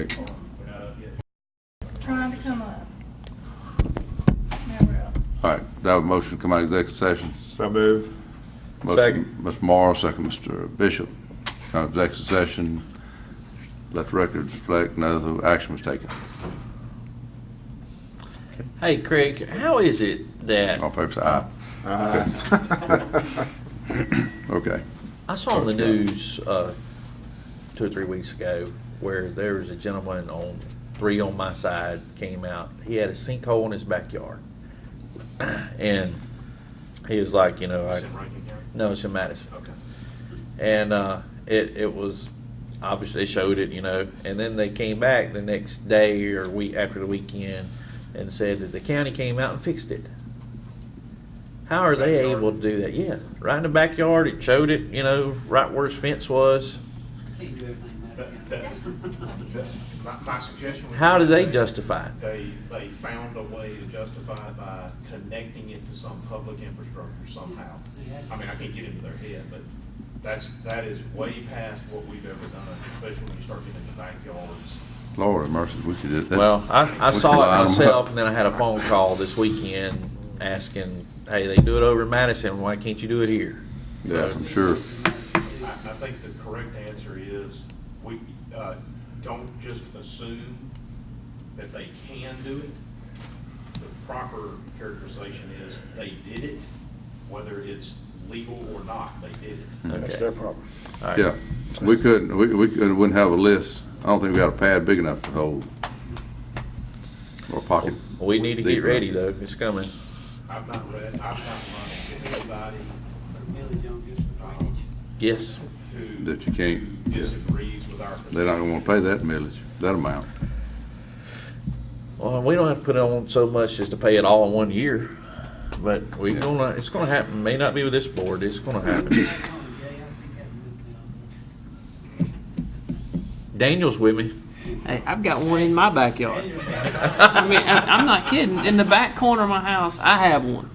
quick. Trying to come up. Never up. All right, that was a motion to come out of executive session. So move. Motion, Mr. Morrow, second, Mr. Bishop. Come out of executive session. Let the record reflect no action was taken. Hey, Craig, how is it that All in favor say aye. Okay. I saw on the news 2 or 3 weeks ago where there was a gentleman on 3 on my side came out. He had a sinkhole in his backyard, and he was like, you know, It's in Rankin County? no, it's in Madison. Okay. And it was obviously they showed it, you know, and then they came back the next day or week after the weekend and said that the county came out and fixed it. How are they able to do that? Yeah, right in the backyard. It showed it, you know, right where his fence was. My suggestion would How be do they that justify it? They found a way to justify it by connecting it to some public infrastructure somehow. I mean, I can't get into their head, but that is way past what we've ever done, especially when you start getting into backyards. Lord have mercy, we could do that. Well, I we saw could it line 'em myself, up. and then I had a phone call this weekend asking, hey, they do it over in Madison. Why can't you do it here? Yes, I'm sure. I think the correct answer is we don't just assume that they can do it. The proper characterization is they did it, whether it's legal or not, they did it. That's their problem. All right. Yeah, we couldn't, we wouldn't have a list. I don't think we got a pad big enough to hold. Or a pocket. We need to get ready, though. It's coming. I've not run into anybody Yes. who That you can't, yeah. disagrees with our. They're not gonna wanna pay that millage, that amount. Well, we don't have to put it on so much as to pay it all in 1 year, but it's gonna happen. May not be with this board. It's gonna happen. Daniel's with me. Hey, I've got one in my backyard. I mean, I'm not kidding. In the back corner of my house, I have one.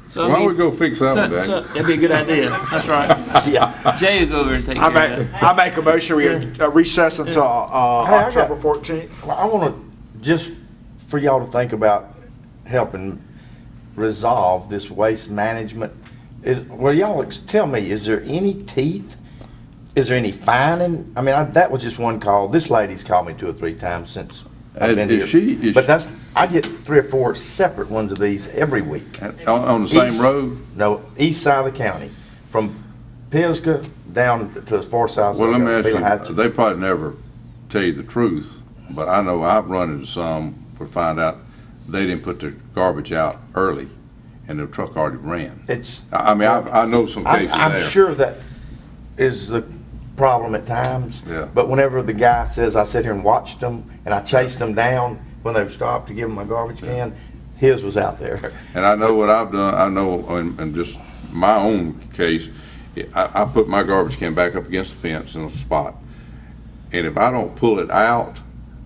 So Why don't we go fix that one, so Daniel? that'd be a good idea. That's right. Yeah. Jay will go over and take care of that. I make a motion, we recess until October 14th. Well, I want to just for y'all to think about helping resolve this waste management. Well, y'all tell me, is there any teeth? Is there any fining? I mean, that was just one call. This lady's called me 2 or 3 times since I've been here. But I get 3 or 4 separate ones of these every week. On the same road? No, east side of the county, from Pisgah down to as far south. Well, let me ask as you, they probably never tell you the truth, but I know I've run into some where find out they didn't put their garbage out early and the truck already ran. I know some cases I'm there. sure that is the problem at times. Yeah. But whenever the guy says, I sit here and watched them and I chased them down when they stopped to give them my garbage can, his was out there. And I know what I've done. I know in just my own case, I put my garbage can back up against the fence in a spot. And if I don't pull it out,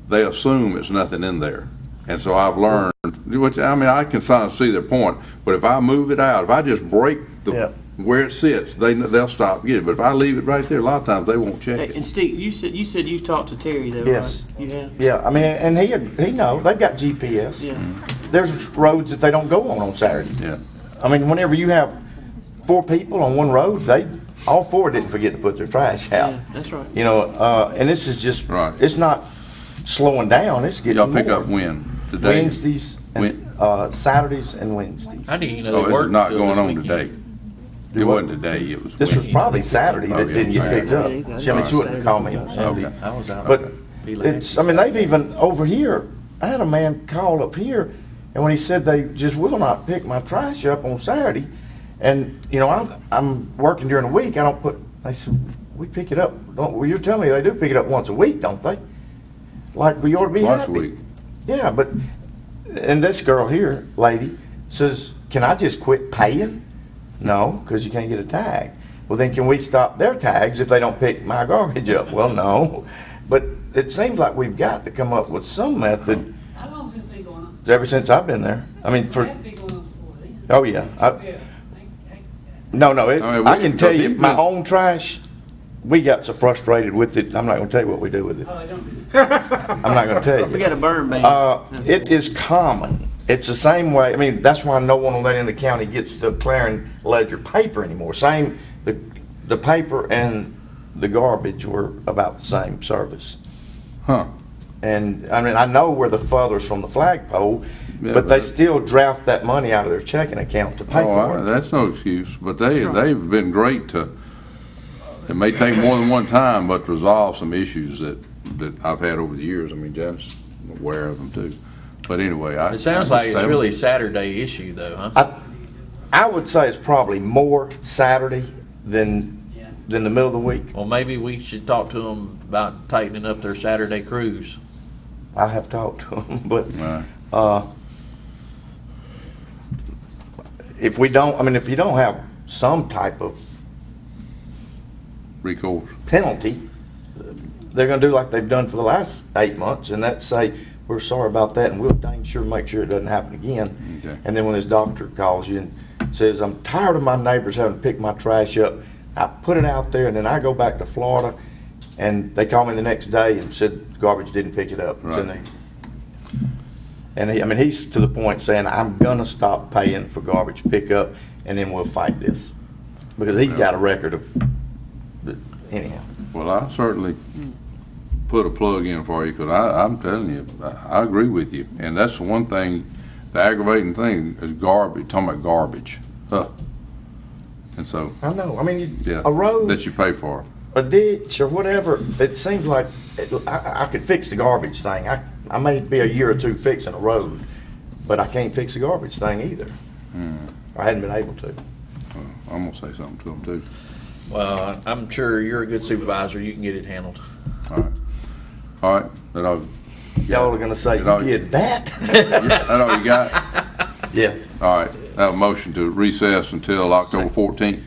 they assume it's nothing in there. And so I've learned, which I mean, I can kind of see their point, but if I move it out, if I just break where it sits, they'll stop getting it. But if I leave it right there, a lot of times they won't check Hey, it. and Steve, you said you talked to Terry though, Yes. right? You have? Yeah, I mean, and he knows, they've got GPS. Yeah. There's roads that they don't go on Saturday. Yeah. I mean, whenever you have 4 people on one road, all 4 didn't forget to put their trash out. Yeah, that's right. You know, and this is just, Right. it's not slowing down, it's getting Y'all more. pick up when? Today? Wednesdays, and, Saturdays and Wednesdays. How do you know Oh, they this worked is not till going this on weekend? today. It wasn't today, it was This was Wednesday. probably Saturday that Oh, yeah, didn't get picked up. Saturday. She wouldn't call me on Sunday. Okay. I was out. But it's, I mean, they've even, over here, I had a man call up here, and when he said they just will not pick my trash up on Saturday, and, you know, I'm working during the week, they said, we pick it up. Well, you're telling me they do pick it up once a week, don't they? Like, we ought to be Once happy. a week. Yeah, but, and this girl here, lady, says, can I just quit paying? No, because you can't get a tag. Well, then can we stop their tags if they don't pick my garbage up? Well, no. But it seems like we've got to come up with some method. How long has it been going on? Ever since I've been there. I mean, It's been going on before then. oh yeah. Yeah. No, I mean, I can tell you, because my he- own trash, we got so frustrated with it. I'm not going to tell you what we do with it. Oh, they don't do it. I'm not going to tell We you. got a burn ban. It is common. It's the same way. I mean, that's why no one on that end of the county gets the Clarion Ledger paper anymore. Same, the paper and the garbage were about the same service. Huh. And I mean, I know we're the furthest from the flagpole, Yeah, but they but- still draft that money out of their checking account to pay for it. That's no excuse, but they've been great to, it may take more than one time, but to resolve some issues that I've had over the years. I mean, Jan's aware of them too. But anyway, It sounds like it's really a Saturday issue though, huh? I would say it's probably more Saturday than Yeah. the middle of the week. Well, maybe we should talk to them about tightening up their Saturday cruise. I have talked to them, but Right. if we don't, I mean, if you don't have some type of Recourse. penalty, they're going to do like they've done for the last 8 months, and that's say, we're sorry about that, and we'll dang sure make sure it doesn't happen again. Okay. And then when this doctor calls you and says, I'm tired of my neighbors having to pick my trash up, I put it out there, and then I go back to Florida, and they call me the next day and said garbage didn't pick it up. It's in Right. there. And he's to the point saying, I'm gonna stop paying for garbage pickup, and then we'll fight this. Because he's got a record of, anyhow. Well, I certainly put a plug in for you, because I'm telling you, I agree with you. And that's the one thing, the aggravating thing is garbage, talking about garbage. Huh. And so, I know, I mean, yeah, a road, that you pay for. a ditch, or whatever, it seems like I could fix the garbage thing. I may be a year or two fixing a road, but I can't fix the garbage thing either. I hadn't been able to. I'm gonna say something to them too. Well, I'm sure you're a good supervisor. You can get it handled. All right. All right. That all, Y'all are gonna say, You know- you did that? that all you got? Yeah. All right. I have a motion to recess until October 14th.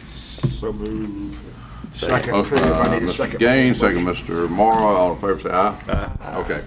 So move. Second, Motion too, if I by need a Mr. second. Gaines, second Mr. Morrow. All in favor say aye. Aye. Okay.